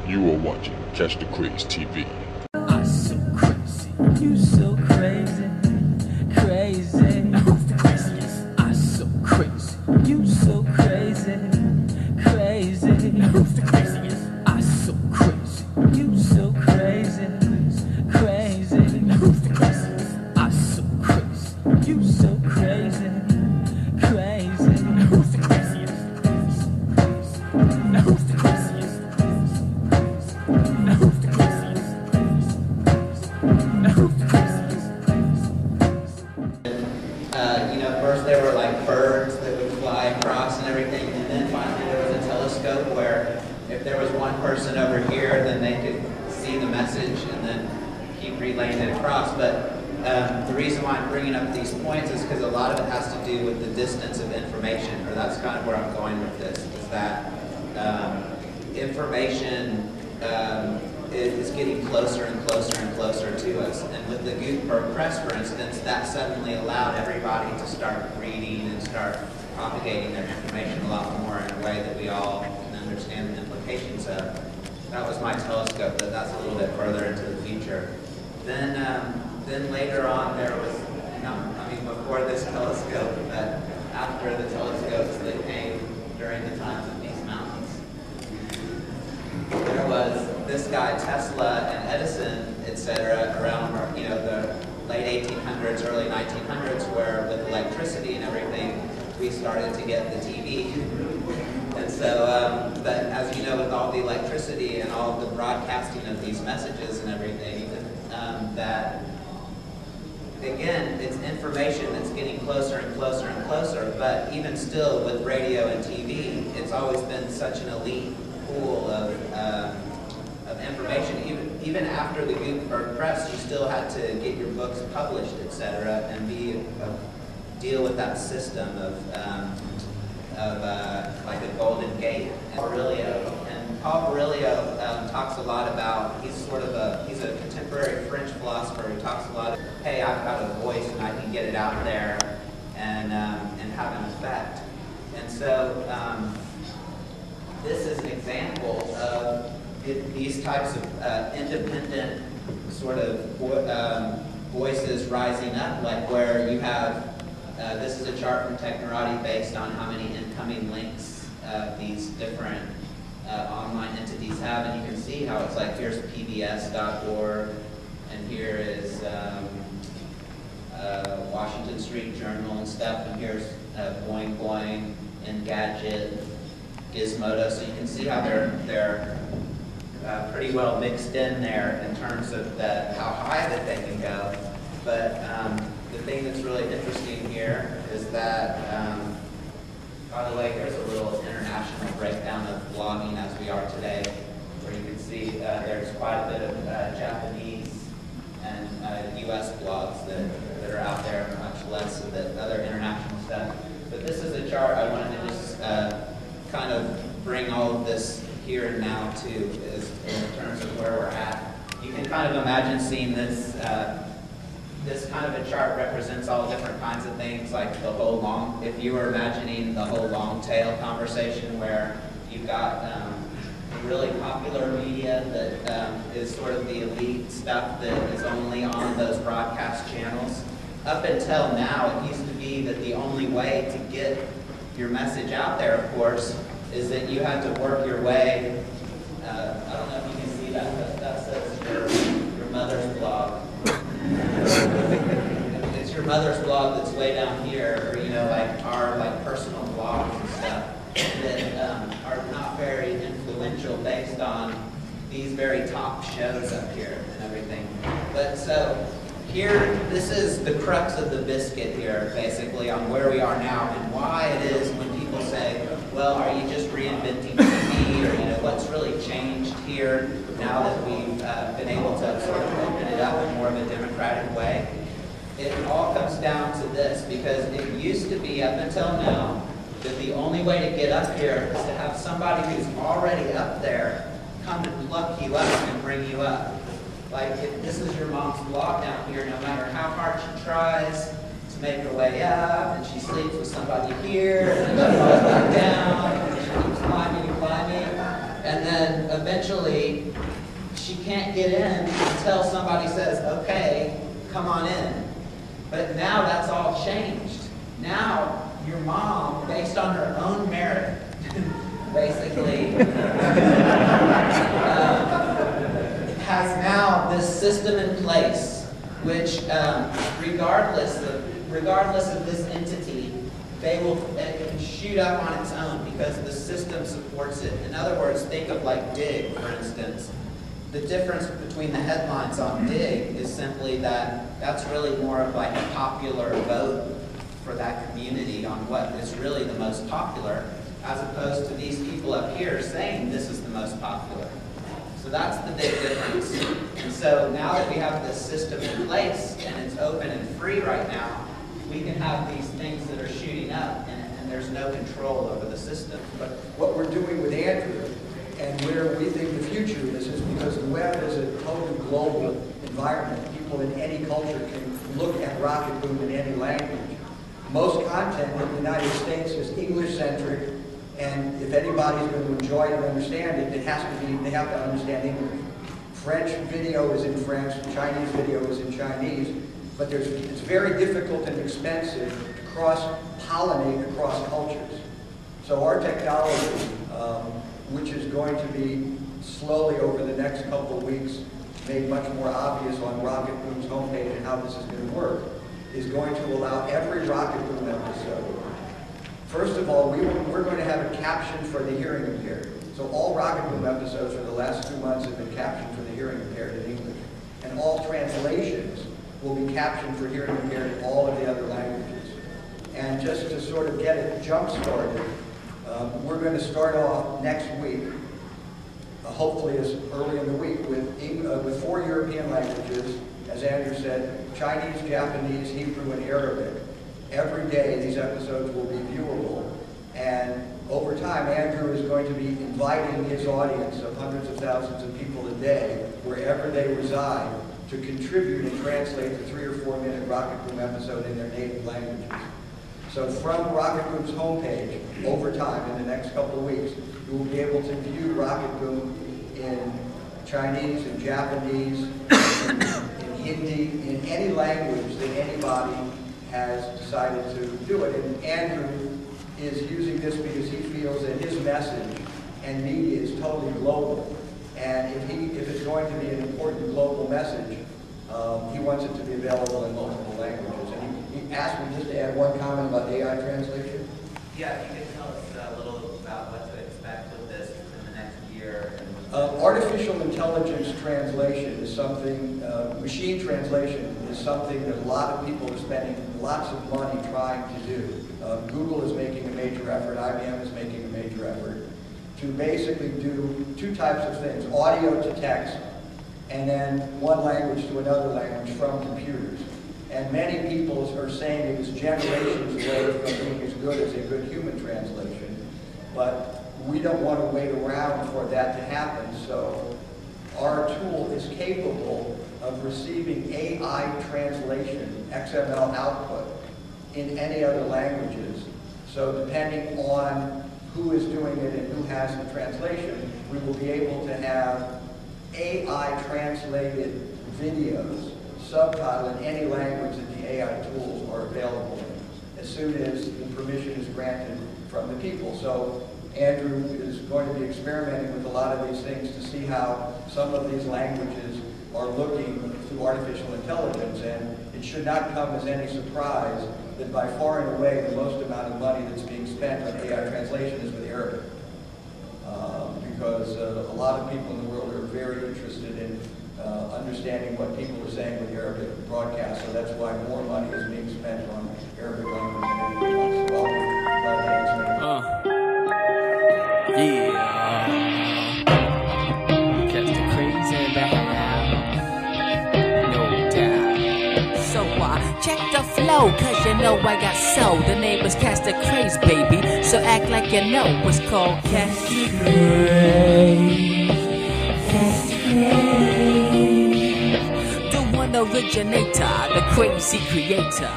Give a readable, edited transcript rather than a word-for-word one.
You are watching Catch the Craze TV. I'm so crazy, you so crazy, crazy. Who's the craziest? I'm so crazy, you so crazy, crazy. Who's the craziest? I'm so crazy, you so crazy, crazy. Who's the craziest? I'm so crazy, you so crazy, crazy. Who's the craziest? Now who's the craziest? Now who's the craziest? First there were like birds that would fly across and everything, and then finally there was a telescope where if there was one person over here, then they could see the message and then keep relaying it across. But the reason why I'm bringing up these points is because a lot of it has to do with the distance of information, or that's kind of where I'm going with this, is that information is getting closer and closer and closer to us. And with the Gutenberg press, for instance, that suddenly allowed everybody to start reading and start propagating their information a lot more in a way that we all can understand the implications of. That was my telescope, but that's a little bit further into the future. Then later on there was, before this telescope, but after the telescopes that came during the times of these mountains, there was this guy Tesla and Edison, etc., around the late 1800s, early 1900s, where with electricity and everything, we started to get the TV. And so, but as you know, with all the electricity and all the broadcasting of these messages and everything, that again, it's information that's getting closer and closer and closer. But even still, with radio and TV, it's always been such an elite pool of information. Even after the Gutenberg press, you still had to get your books published, etc., and deal with that system of like a Golden Gate. And Paul Virilio talks a lot about, he's a contemporary French philosopher who talks a lot of, hey, I've got a voice and I can get it out there and have an effect. And so this is an example of these types of independent sort of voices rising up, like where you have, this is a chart from Technorati based on how many incoming links these different online entities have, and you can see how it's like, here's pbs.org, and here is Washington Street Journal and stuff, and here's Boing Boing, Engadget, Gizmodo, so you can see how they're pretty well mixed in there in terms of how high that they can go. But the thing that's really interesting here is that, by the way, here's a little international breakdown of blogging as we are today, where you can see there's quite a bit of Japanese and US blogs that are out there, much less of the other international stuff. But this is a chart I wanted to just kind of bring all of this here and now to, in terms of where we're at. You can kind of imagine seeing this, this kind of a chart represents all different kinds of things, like the whole long, if you were imagining the whole long tail conversation where you've got really popular media that is sort of the elite stuff that is only on those broadcast channels. Up until now, it used to be that the only way to get your message out there, of course, is that you had to work your way. I don't know if you can see that, but that says your mother's blog. It's your mother's blog that's way down here, or like our personal blogs and stuff that are not very influential based on these very top shows up here and everything. But so here, this is the crux of the biscuit here, basically, on where we are now and why it is when people say, well, are you just reinventing TV, or what's really changed here now that we've been able to sort of open it up in more of a democratic way? It all comes down to this, because it used to be up until now that the only way to get up here is to have somebody who's already up there come and pluck you up and bring you up. Like, if this is your mom's blog down here, no matter how hard she tries to make her way up, and she sleeps with somebody here, and then she falls back down, and she keeps climbing and climbing, And then eventually, she can't get in until somebody says, okay, come on in. But now that's all changed. Now, your mom, based on her own merit, basically, has now this system in place, which, regardless of this entity, it can shoot up on its own because the system supports it. In other words, think of like Dig, for instance. The difference between the headlines on Dig is simply that that's really more of like a popular vote for that community on what is really the most popular, as opposed to these people up here saying this is the most popular. So that's the big difference. And so now that we have this system in place and it's open and free right now, we can have these things that are shooting up and there's no control over the system. But what we're doing with Andrew and where we think the future is because the web is a totally global environment. People in any culture can look at Rocket Boom in any language. Most content in the United States is English-centric, and if anybody's going to enjoy it and understand it, they have to understand English. French video is in French, Chinese video is in Chinese, but it's very difficult and expensive to cross-pollinate across cultures. So our technology, which is going to be slowly over the next couple of weeks made much more obvious on Rocket Boom's homepage and how this is going to work, is going to allow every Rocket Boom episode. First of all, we're going to have a caption for the hearing impaired. So all Rocket Boom episodes for the last 2 months have been captioned for the hearing impaired in English. And all translations will be captioned for hearing impaired in all of the other languages. And just to sort of get it jump-started, we're going to start off next week, hopefully as early in the week, with 4 European languages, as Andrew said, Chinese, Japanese, Hebrew, and Arabic. Every day these episodes will be viewable, and over time Andrew is going to be inviting his audience of hundreds of thousands of people a day, wherever they reside, to contribute and translate the 3 or 4 minute Rocket Boom episode in their native languages. So from Rocket Boom's homepage, over time, in the next couple of weeks, you will be able to view Rocket Boom in Chinese, in Japanese, in Hindi, in any language that anybody has decided to do it. And Andrew is using this because he feels that his message and media is totally global. And if it's going to be an important global message, he wants it to be available in multiple languages. And he asked me just to add one comment about AI translation. Yeah, if you could tell us a little about what to expect with this in the next year. Artificial intelligence translation is something, machine translation is something that a lot of people are spending lots of money trying to do. Google is making a major effort, IBM is making a major effort to basically do 2 types of things, audio to text, and then one language to another language from computers. And many people are saying it is generations away from being as good as a good human translation, but we don't want to wait around for that to happen, so our tool is capable of receiving AI translation, XML output, in any other languages. So depending on who is doing it and who has the translation, we will be able to have AI translated videos subtitled in any language that the AI tools are available in, as soon as the permission is granted from the people. So Andrew is going to be experimenting with a lot of these things to see how some of these languages are looking through artificial intelligence, and it should not come as any surprise that by far and away the most amount of money that's being spent on AI translation is with Arabic. Because a lot of people in the world are very interested in understanding what people are saying with the Arabic broadcast, so that's why more money is being spent on Arabic language than anything else. So I'll let Hans Catch the craze in the house, no doubt. So check the flow, cause you know I got soul. The name is Catch the Craze, baby. So act like you know what's called Catch the Craze. Catch the Craze. The one originator, the crazy creator.